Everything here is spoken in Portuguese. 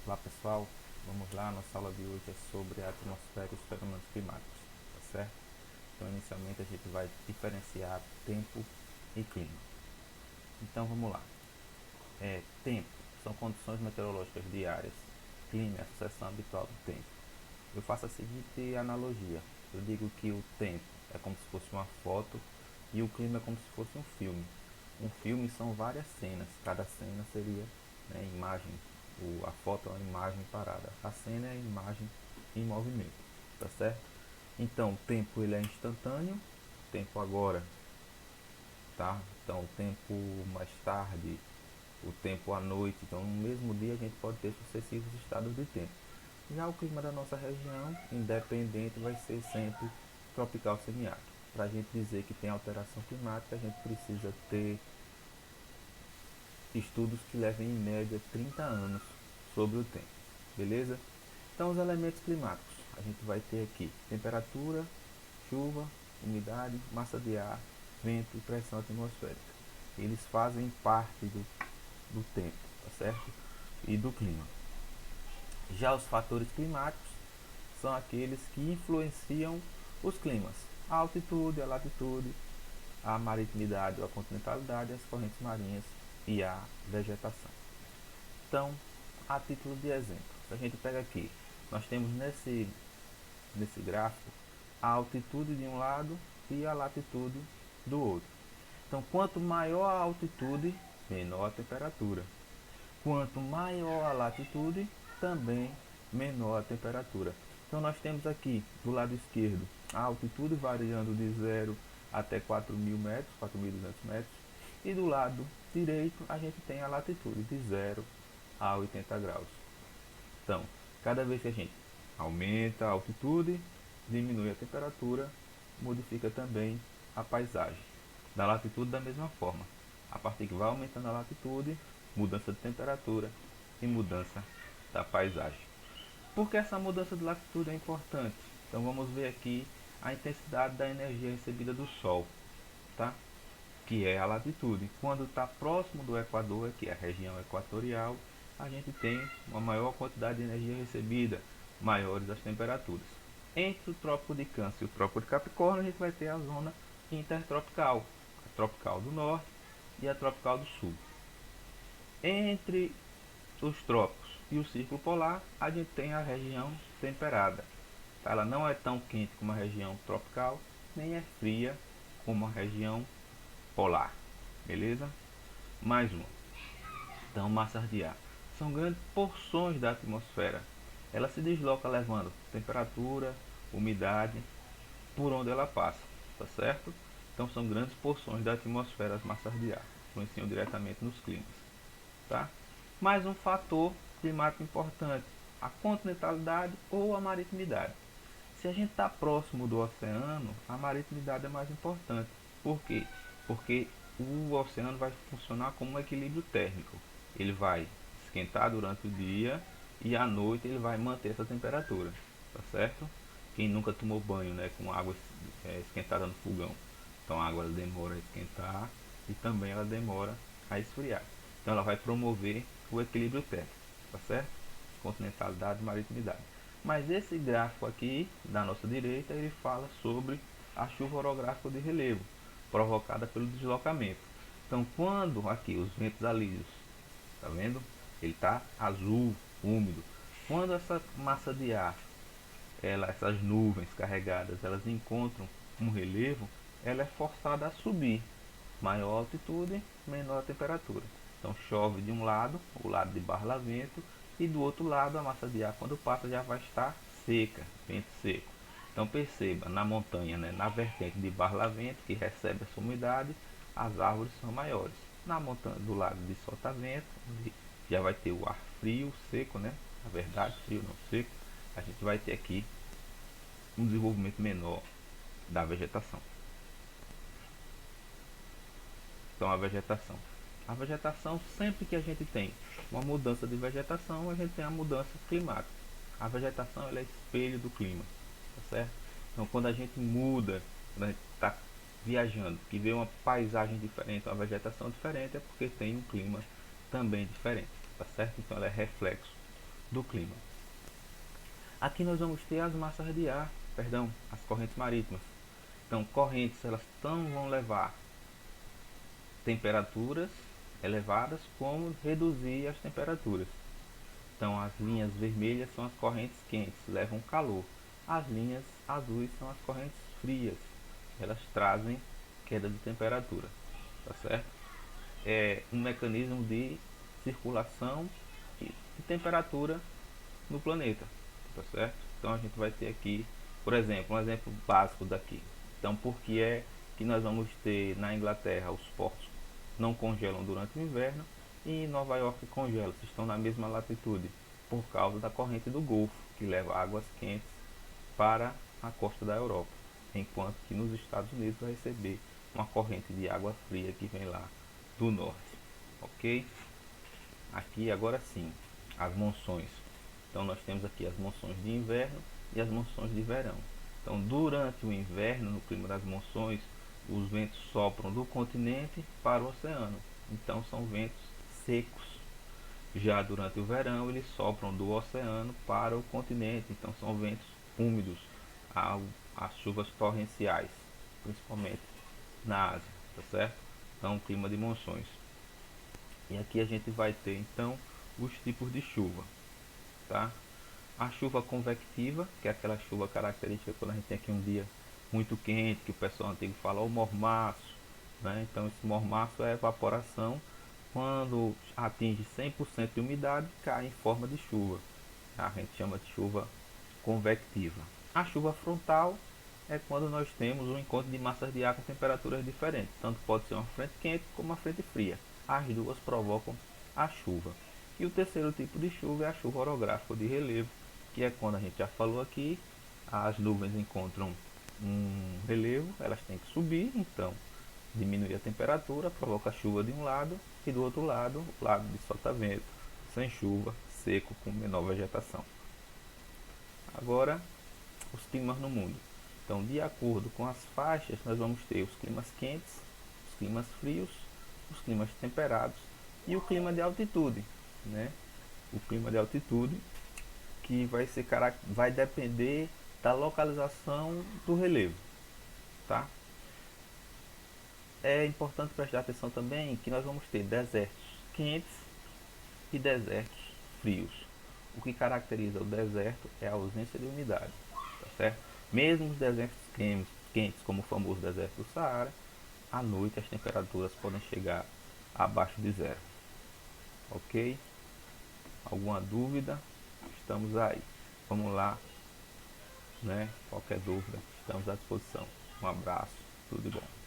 Olá pessoal, vamos lá, nossa aula de hoje é sobre a atmosfera e os fenômenos climáticos, tá certo? Então inicialmente a gente vai diferenciar tempo e clima. Então vamos lá. Tempo são condições meteorológicas diárias, clima é a sucessão habitual do tempo. Eu faço a seguinte analogia, eu digo que o tempo é como se fosse uma foto e o clima é como se fosse um filme. Um filme são várias cenas, cada cena seria, né, imagem, a foto é uma imagem parada, a cena é a imagem em movimento, tá certo? Então o tempo ele é instantâneo, tempo agora, tá? Então o tempo mais tarde, o tempo à noite, então no mesmo dia a gente pode ter sucessivos estados de tempo. Já o clima da nossa região, independente, vai ser sempre tropical semiárido. Para a gente dizer que tem alteração climática, a gente precisa ter estudos que levem em média 30 anos sobre o tempo, beleza? Então os elementos climáticos, a gente vai ter aqui temperatura, chuva, umidade, massa de ar, vento e pressão atmosférica. Eles fazem parte do tempo, tá certo? E do clima. Já os fatores climáticos são aqueles que influenciam os climas, a altitude, a latitude, a maritimidade ou a continentalidade, as correntes marinhas e a vegetação. Então, a título de exemplo, se a gente pega aqui, nós temos nesse gráfico a altitude de um lado e a latitude do outro. Então, quanto maior a altitude, menor a temperatura. Quanto maior a latitude, também menor a temperatura. Então, nós temos aqui do lado esquerdo a altitude variando de 0 até 4.000 metros, 4.200 metros, e do lado direito a gente tem a latitude de 0 a 80 graus. Então, cada vez que a gente aumenta a altitude, diminui a temperatura, modifica também a paisagem. Da latitude da mesma forma. A partir que vai aumentando a latitude, mudança de temperatura e mudança da paisagem. Por que essa mudança de latitude é importante? Então vamos ver aqui a intensidade da energia recebida do Sol, tá? Que é a latitude. Quando está próximo do Equador, que é a região equatorial, a gente tem uma maior quantidade de energia recebida, maiores as temperaturas. Entre o Trópico de Câncer e o Trópico de Capricórnio, a gente vai ter a zona intertropical, a tropical do norte e a tropical do sul. Entre os trópicos e o círculo polar, a gente tem a região temperada. Ela não é tão quente como a região tropical, nem é fria como a região polar. Beleza? Mais uma. Então, massas de ar. São grandes porções da atmosfera. Ela se desloca levando temperatura, umidade, por onde ela passa, tá certo? Então são grandes porções da atmosfera as massas de ar, influenciam diretamente nos climas, tá? Mais um fator climático importante, a continentalidade ou a maritimidade. Se a gente está próximo do oceano, a maritimidade é mais importante. Por quê? Porque o oceano vai funcionar como um equilíbrio térmico. Ele vai esquentar durante o dia e à noite ele vai manter essa temperatura, tá certo? Quem nunca tomou banho, né, com água esquentada no fogão, então a água demora a esquentar e também ela demora a esfriar. Então ela vai promover o equilíbrio térmico, tá certo? Continentalidade e maritimidade. Mas esse gráfico aqui, da nossa direita, ele fala sobre a chuva orográfica de relevo, provocada pelo deslocamento. Então, quando aqui os ventos alísios, tá vendo? Ele está azul, úmido. Quando essa massa de ar, essas nuvens carregadas, elas encontram um relevo, ela é forçada a subir. Maior altitude, menor temperatura. Então chove de um lado, o lado de barlavento, e do outro lado a massa de ar quando passa já vai estar seca, vento seco. Então perceba, na montanha, né, na vertente de barlavento, que recebe essa umidade, as árvores são maiores. Na montanha do lado de sotavento, onde já vai ter o ar frio, seco, né? Na verdade, frio não seco, a gente vai ter aqui um desenvolvimento menor da vegetação. Então a vegetação. A vegetação, sempre que a gente tem uma mudança de vegetação, a gente tem a mudança climática. A vegetação ela é espelho do clima, tá certo? Então quando a gente muda, quando a gente está viajando, que vê uma paisagem diferente, uma vegetação diferente, é porque tem um clima também diferente, tá certo? Então ela é reflexo do clima. Aqui nós vamos ter as massas de ar, perdão, as correntes marítimas. Então, correntes, elas tanto vão levar temperaturas elevadas como reduzir as temperaturas. Então, as linhas vermelhas são as correntes quentes, levam calor. As linhas azuis são as correntes frias, elas trazem queda de temperatura, tá certo? É um mecanismo de circulação de temperatura no planeta, tá certo? Então a gente vai ter aqui, por exemplo, um exemplo básico daqui. Então, por que é que nós vamos ter na Inglaterra os portos não congelam durante o inverno e em Nova York congela, se estão na mesma latitude? Por causa da corrente do Golfo, que leva águas quentes para a costa da Europa, enquanto que nos Estados Unidos vai receber uma corrente de água fria que vem lá do norte, ok? Aqui agora sim, as monções. Então nós temos aqui as monções de inverno e as monções de verão. Então durante o inverno, no clima das monções, os ventos sopram do continente para o oceano. Então são ventos secos. Já durante o verão, eles sopram do oceano para o continente. Então são ventos úmidos, as chuvas torrenciais, principalmente na Ásia, tá certo? Então clima de monções. E aqui a gente vai ter então os tipos de chuva, tá? A chuva convectiva, que é aquela chuva característica quando a gente tem aqui um dia muito quente, que o pessoal antigo fala o mormaço, né? Então esse mormaço é a evaporação quando atinge 100% de umidade, cai em forma de chuva. A gente chama de chuva convectiva. A chuva frontal é quando nós temos um encontro de massas de ar com temperaturas diferentes. Tanto pode ser uma frente quente como uma frente fria. As duas provocam a chuva. E o terceiro tipo de chuva é a chuva orográfica de relevo, que é quando a gente já falou aqui, as nuvens encontram um relevo, elas têm que subir, então diminui a temperatura, provoca chuva de um lado e do outro lado, o lado de sotavento, sem chuva, seco, com menor vegetação. Agora, os climas no mundo. Então, de acordo com as faixas, nós vamos ter os climas quentes, os climas frios, os climas temperados e o clima de altitude, né? O clima de altitude que vai depender da localização do relevo, tá? É importante prestar atenção também que nós vamos ter desertos quentes e desertos frios. O que caracteriza o deserto é a ausência de umidade, tá certo? Mesmo os desertos quentes, como o famoso deserto do Saara, à noite as temperaturas podem chegar abaixo de zero, ok? Alguma dúvida? Estamos aí. Vamos lá, né? Qualquer dúvida, estamos à disposição. Um abraço, tudo de bom.